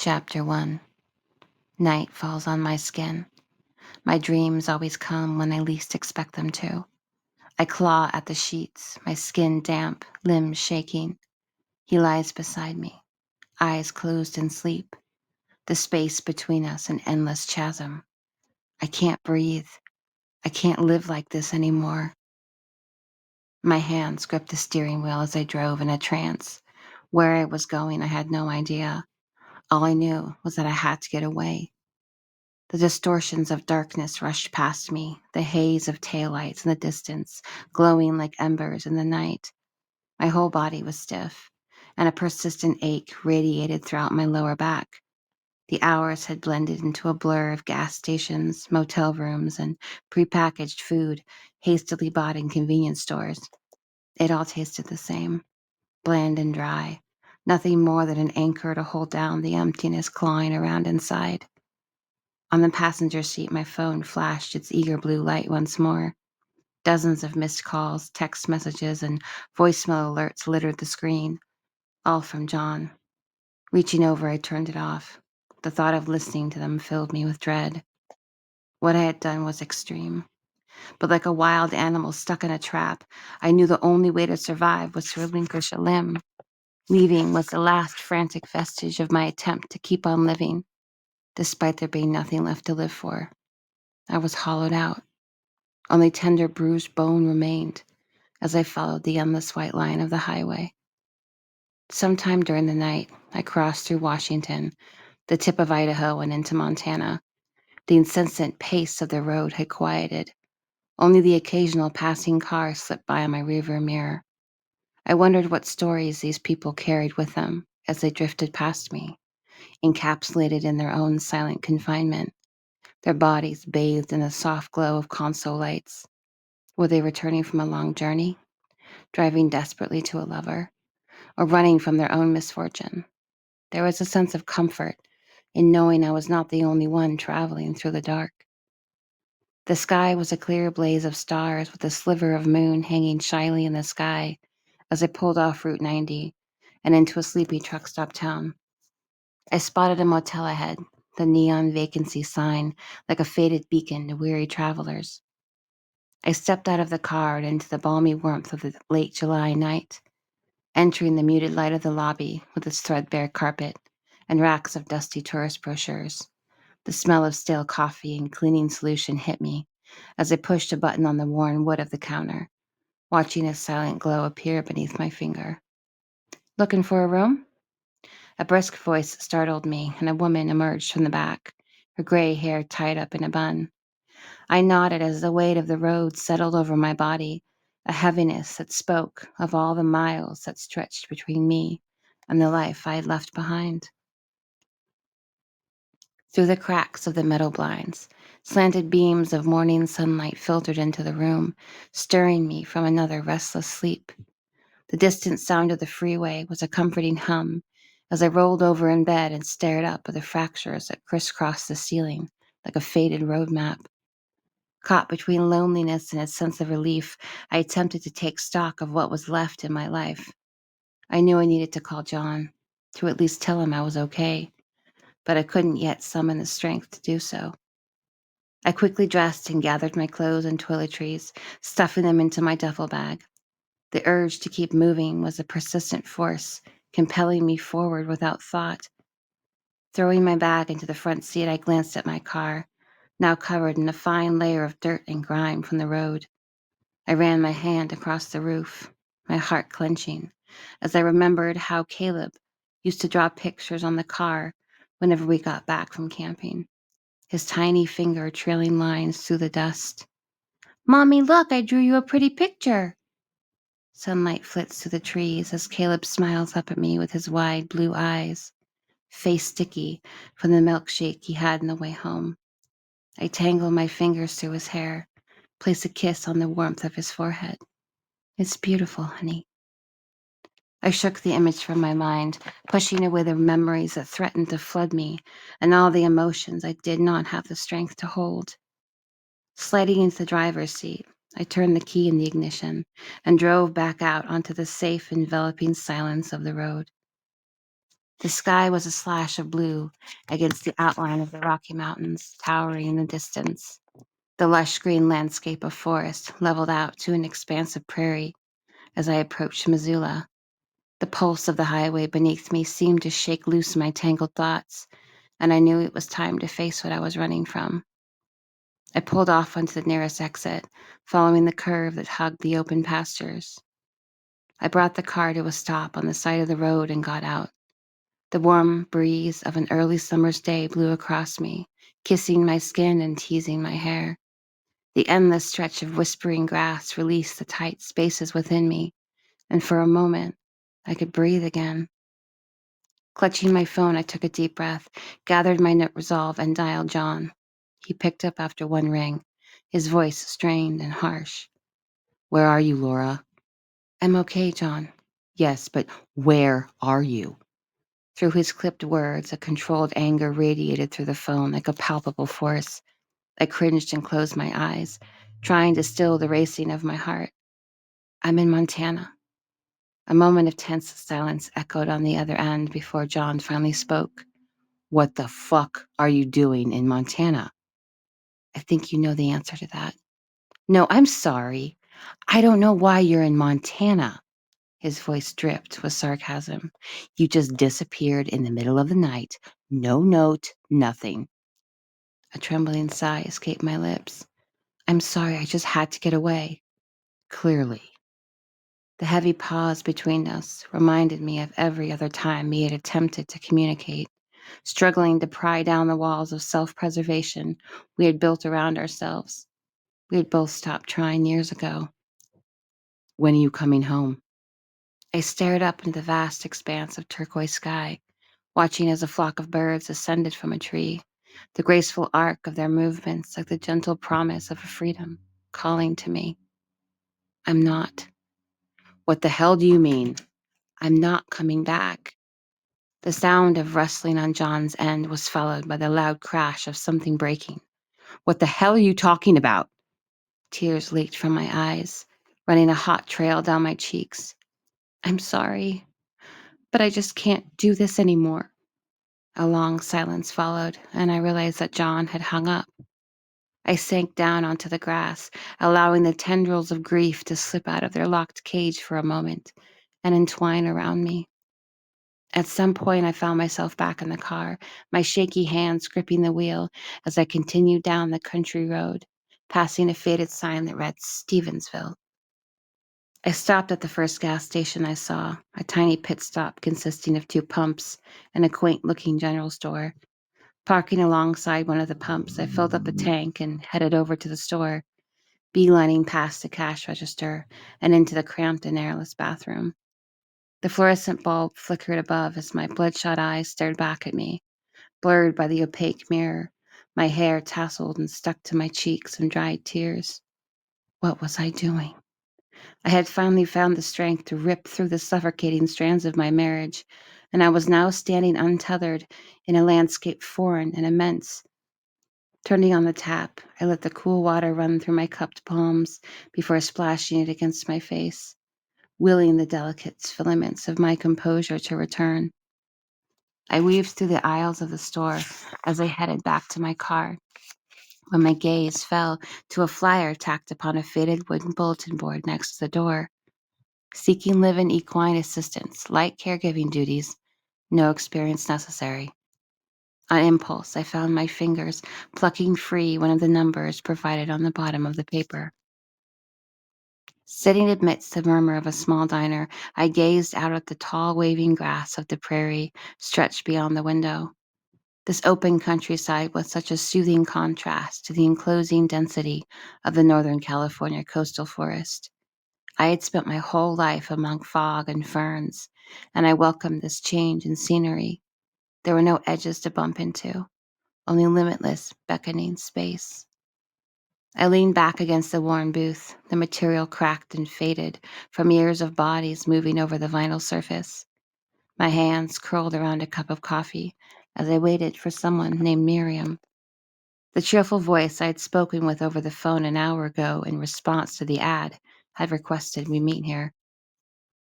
Chapter 1. Night falls on my skin. My dreams always come when I least expect them to. I claw at the sheets, my skin damp, limbs shaking. He lies beside me, eyes closed in sleep. The space between us an endless chasm. I can't breathe. I can't live like this anymore. My hands gripped the steering wheel as I drove in a trance. Where I was going, I had no idea. All I knew was that I had to get away. The distortions of darkness rushed past me, the haze of taillights in the distance, glowing like embers in the night. My whole body was stiff, and a persistent ache radiated throughout my lower back. The hours had blended into a blur of gas stations, motel rooms, and prepackaged food hastily bought in convenience stores. It all tasted the same, bland and dry, nothing more than an anchor to hold down the emptiness clawing around inside. On the passenger seat, my phone flashed its eager blue light once more. Dozens of missed calls, text messages, and voicemail alerts littered the screen, all from John. Reaching over, I turned it off. The thought of listening to them filled me with dread. What I had done was extreme, but like a wild animal stuck in a trap, I knew the only way to survive was to relinquish a limb. Leaving was the last frantic vestige of my attempt to keep on living, despite there being nothing left to live for. I was hollowed out. Only tender bruised bone remained as I followed the endless white line of the highway. Sometime during the night, I crossed through Washington, the tip of Idaho, and into Montana. The incessant pace of the road had quieted. Only the occasional passing car slipped by on my rearview mirror. I wondered what stories these people carried with them as they drifted past me, encapsulated in their own silent confinement, their bodies bathed in the soft glow of console lights. Were they returning from a long journey, driving desperately to a lover, or running from their own misfortune? There was a sense of comfort in knowing I was not the only one traveling through the dark. The sky was a clear blaze of stars with a sliver of moon hanging shyly in the sky as I pulled off Route 90 and into a sleepy truck stop town. I spotted a motel ahead, the neon vacancy sign like a faded beacon to weary travelers. I stepped out of the car and into the balmy warmth of the late July night, entering the muted light of the lobby with its threadbare carpet and racks of dusty tourist brochures. The smell of stale coffee and cleaning solution hit me as I pushed a button on the worn wood of the counter, watching a silent glow appear beneath my finger. "Looking for a room?" A brisk voice startled me, and a woman emerged from the back, her gray hair tied up in a bun. I nodded as the weight of the road settled over my body, a heaviness that spoke of all the miles that stretched between me and the life I had left behind. Through the cracks of the metal blinds, slanted beams of morning sunlight filtered into the room, stirring me from another restless sleep. The distant sound of the freeway was a comforting hum as I rolled over in bed and stared up at the fractures that crisscrossed the ceiling like a faded road map. Caught between loneliness and a sense of relief, I attempted to take stock of what was left in my life. I knew I needed to call John, to at least tell him I was okay, but I couldn't yet summon the strength to do so. I quickly dressed and gathered my clothes and toiletries, stuffing them into my duffel bag. The urge to keep moving was a persistent force, compelling me forward without thought. Throwing my bag into the front seat, I glanced at my car, now covered in a fine layer of dirt and grime from the road. I ran my hand across the roof, my heart clenching, as I remembered how Caleb used to draw pictures on the car whenever we got back from camping, his tiny finger trailing lines through the dust. "Mommy, look, I drew you a pretty picture." Sunlight flits through the trees as Caleb smiles up at me with his wide blue eyes, face sticky from the milkshake he had on the way home. I tangle my fingers through his hair, place a kiss on the warmth of his forehead. "It's beautiful, honey." I shook the image from my mind, pushing away the memories that threatened to flood me and all the emotions I did not have the strength to hold. Sliding into the driver's seat, I turned the key in the ignition and drove back out onto the safe, enveloping silence of the road. The sky was a slash of blue against the outline of the Rocky Mountains towering in the distance. The lush green landscape of forest leveled out to an expanse of prairie as I approached Missoula. The pulse of the highway beneath me seemed to shake loose my tangled thoughts, and I knew it was time to face what I was running from. I pulled off onto the nearest exit, following the curve that hugged the open pastures. I brought the car to a stop on the side of the road and got out. The warm breeze of an early summer's day blew across me, kissing my skin and teasing my hair. The endless stretch of whispering grass released the tight spaces within me, and for a moment, I could breathe again. Clutching my phone, I took a deep breath, gathered my resolve, and dialed John. He picked up after one ring, his voice strained and harsh. "Where are you, Laura?" "I'm okay, John." "Yes, but where are you?" Through his clipped words, a controlled anger radiated through the phone like a palpable force. I cringed and closed my eyes, trying to still the racing of my heart. "I'm in Montana." A moment of tense silence echoed on the other end before John finally spoke. "What the fuck are you doing in Montana?" "I think you know the answer to that." "No, I'm sorry. I don't know why you're in Montana." His voice dripped with sarcasm. "You just disappeared in the middle of the night. No note, nothing." A trembling sigh escaped my lips. "I'm sorry, I just had to get away." "Clearly." The heavy pause between us reminded me of every other time we had attempted to communicate, struggling to pry down the walls of self-preservation we had built around ourselves. We had both stopped trying years ago. "When are you coming home?" I stared up into the vast expanse of turquoise sky, watching as a flock of birds ascended from a tree, the graceful arc of their movements like the gentle promise of a freedom calling to me. "I'm not." "What the hell do you mean?" "I'm not coming back." The sound of rustling on John's end was followed by the loud crash of something breaking. "What the hell are you talking about?" Tears leaked from my eyes, running a hot trail down my cheeks. "I'm sorry, but I just can't do this anymore." A long silence followed, and I realized that John had hung up. I sank down onto the grass, allowing the tendrils of grief to slip out of their locked cage for a moment and entwine around me. At some point, I found myself back in the car, my shaky hands gripping the wheel as I continued down the country road, passing a faded sign that read Stevensville. I stopped at the first gas station I saw, a tiny pit stop consisting of two pumps and a quaint-looking general store. Parking alongside one of the pumps, I filled up a tank and headed over to the store, beelining past the cash register and into the cramped and airless bathroom. The fluorescent bulb flickered above as my bloodshot eyes stared back at me, blurred by the opaque mirror, my hair tousled and stuck to my cheeks in dried tears. What was I doing? I had finally found the strength to rip through the suffocating strands of my marriage, and I was now standing untethered in a landscape foreign and immense. Turning on the tap, I let the cool water run through my cupped palms before splashing it against my face, willing the delicate filaments of my composure to return. I weaved through the aisles of the store as I headed back to my car, when my gaze fell to a flyer tacked upon a faded wooden bulletin board next to the door. "Seeking live-in equine assistance, light caregiving duties, no experience necessary." On impulse, I found my fingers plucking free one of the numbers provided on the bottom of the paper. Sitting amidst the murmur of a small diner, I gazed out at the tall, waving grass of the prairie stretched beyond the window. This open countryside was such a soothing contrast to the enclosing density of the Northern California coastal forest. I had spent my whole life among fog and ferns, and I welcomed this change in scenery. There were no edges to bump into, only limitless, beckoning space. I leaned back against the worn booth, the material cracked and faded from years of bodies moving over the vinyl surface. My hands curled around a cup of coffee as I waited for someone named Miriam. The cheerful voice I had spoken with over the phone an hour ago in response to the ad had requested we meet here.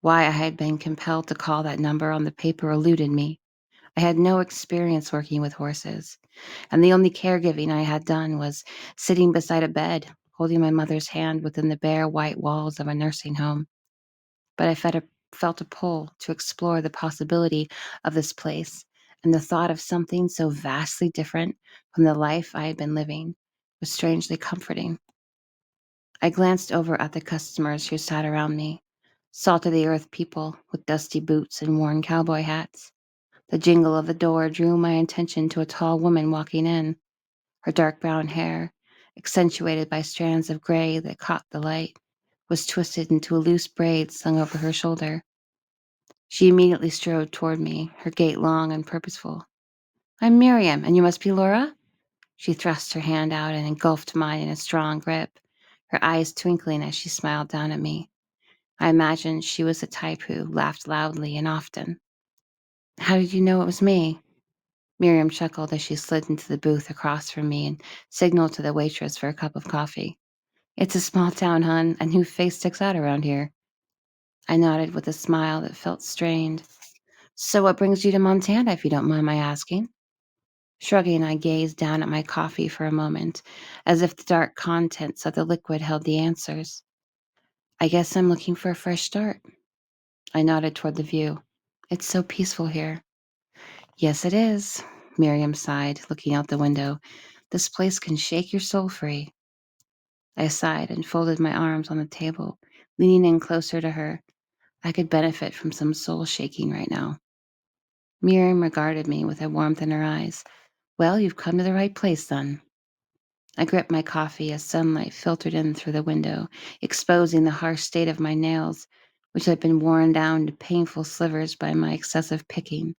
Why I had been compelled to call that number on the paper eluded me. I had no experience working with horses, and the only caregiving I had done was sitting beside a bed, holding my mother's hand within the bare white walls of a nursing home. But I felt a pull to explore the possibility of this place, and the thought of something so vastly different from the life I had been living was strangely comforting. I glanced over at the customers who sat around me, salt of the earth people with dusty boots and worn cowboy hats. The jingle of the door drew my attention to a tall woman walking in. Her dark brown hair, accentuated by strands of gray that caught the light, was twisted into a loose braid slung over her shoulder. She immediately strode toward me, her gait long and purposeful. "I'm Miriam, and you must be Laura?" She thrust her hand out and engulfed mine in a strong grip, her eyes twinkling as she smiled down at me. I imagined she was the type who laughed loudly and often. "How did you know it was me?" Miriam chuckled as she slid into the booth across from me and signaled to the waitress for a cup of coffee. "It's a small town, hun, and whose face sticks out around here?" I nodded with a smile that felt strained. "So what brings you to Montana, if you don't mind my asking?" Shrugging, I gazed down at my coffee for a moment, as if the dark contents of the liquid held the answers. "I guess I'm looking for a fresh start." I nodded toward the view. "It's so peaceful here." "Yes, it is," Miriam sighed, looking out the window. "This place can shake your soul free." I sighed and folded my arms on the table, leaning in closer to her. I could benefit from some soul shaking right now. Miriam regarded me with a warmth in her eyes. "Well, you've come to the right place, then." I gripped my coffee as sunlight filtered in through the window, exposing the harsh state of my nails, which had been worn down to painful slivers by my excessive picking.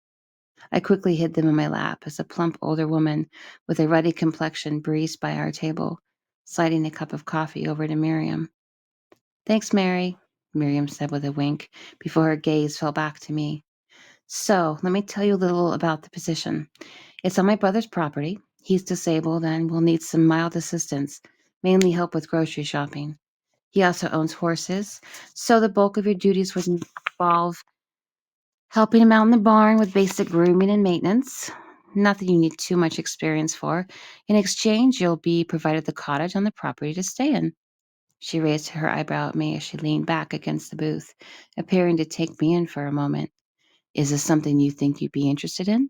I quickly hid them in my lap as a plump older woman with a ruddy complexion breezed by our table, sliding a cup of coffee over to Miriam. "Thanks, Mary," Miriam said with a wink, before her gaze fell back to me. "So, let me tell you a little about the position. It's on my brother's property. He's disabled and will need some mild assistance, mainly help with grocery shopping. He also owns horses, so the bulk of your duties would involve helping him out in the barn with basic grooming and maintenance. Nothing you need too much experience for. In exchange, you'll be provided the cottage on the property to stay in." She raised her eyebrow at me as she leaned back against the booth, appearing to take me in for a moment. "Is this something you think you'd be interested in?"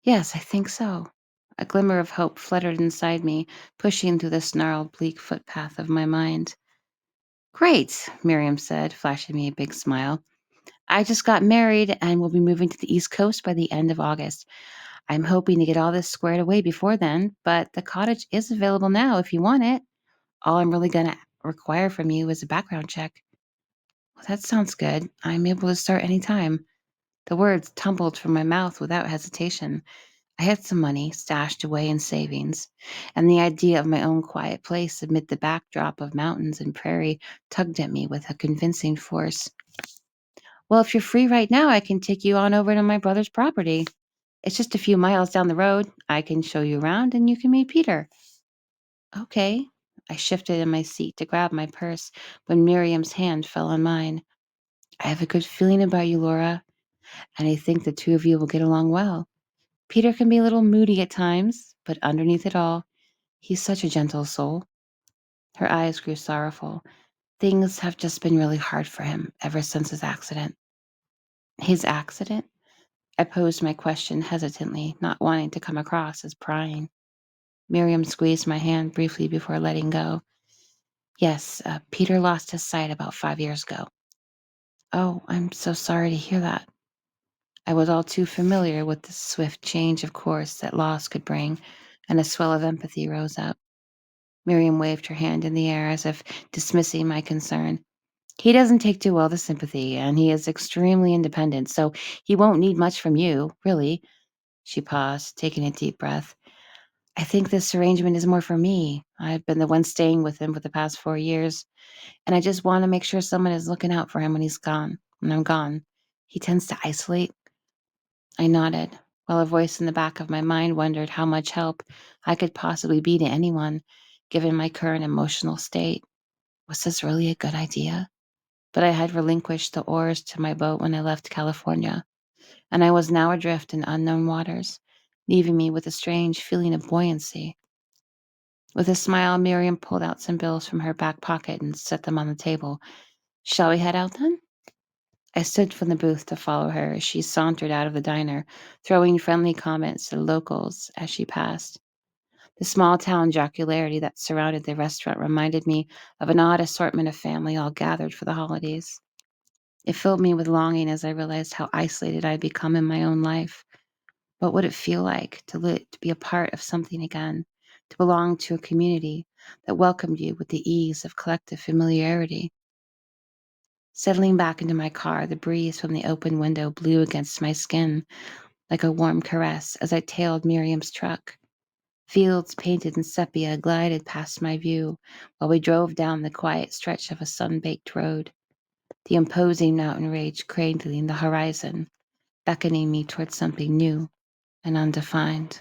"Yes, I think so." A glimmer of hope fluttered inside me, pushing through the snarled, bleak footpath of my mind. "Great," Miriam said, flashing me a big smile. "I just got married and will be moving to the East Coast by the end of August. I'm hoping to get all this squared away before then, but the cottage is available now if you want it. All I'm really going to require from you is a background check." "Well, that sounds good. I'm able to start any time." The words tumbled from my mouth without hesitation. I had some money stashed away in savings, and the idea of my own quiet place amid the backdrop of mountains and prairie tugged at me with a convincing force. "Well, if you're free right now, I can take you on over to my brother's property. It's just a few miles down the road. I can show you around and you can meet Peter." "Okay." I shifted in my seat to grab my purse when Miriam's hand fell on mine. "I have a good feeling about you, Laura, and I think the two of you will get along well. Peter can be a little moody at times, but underneath it all, he's such a gentle soul." Her eyes grew sorrowful. "Things have just been really hard for him ever since his accident." "His accident?" I posed my question hesitantly, not wanting to come across as prying. Miriam squeezed my hand briefly before letting go. "Yes, Peter lost his sight about 5 years ago." "Oh, I'm so sorry to hear that." I was all too familiar with the swift change of course that loss could bring, and a swell of empathy rose up. Miriam waved her hand in the air as if dismissing my concern. "He doesn't take too well to sympathy, and he is extremely independent, so he won't need much from you, really." She paused, taking a deep breath. "I think this arrangement is more for me. I've been the one staying with him for the past 4 years, and I just want to make sure someone is looking out for him when I'm gone. He tends to isolate." I nodded, while a voice in the back of my mind wondered how much help I could possibly be to anyone, given my current emotional state. Was this really a good idea? But I had relinquished the oars to my boat when I left California. and I was now adrift in unknown waters, leaving me with a strange feeling of buoyancy. With a smile, Miriam pulled out some bills from her back pocket and set them on the table. Shall we head out then? I stood from the booth to follow her as she sauntered out of the diner, throwing friendly comments to the locals as she passed. The small town jocularity that surrounded the restaurant reminded me of an odd assortment of family all gathered for the holidays. It filled me with longing as I realized how isolated I'd become in my own life. What would it feel like to be a part of something again, to belong to a community that welcomed you with the ease of collective familiarity? Settling back into my car, the breeze from the open window blew against my skin like a warm caress as I tailed Miriam's truck. Fields painted in sepia glided past my view while we drove down the quiet stretch of a sun-baked road, the imposing mountain range cradling the horizon, beckoning me towards something new and undefined.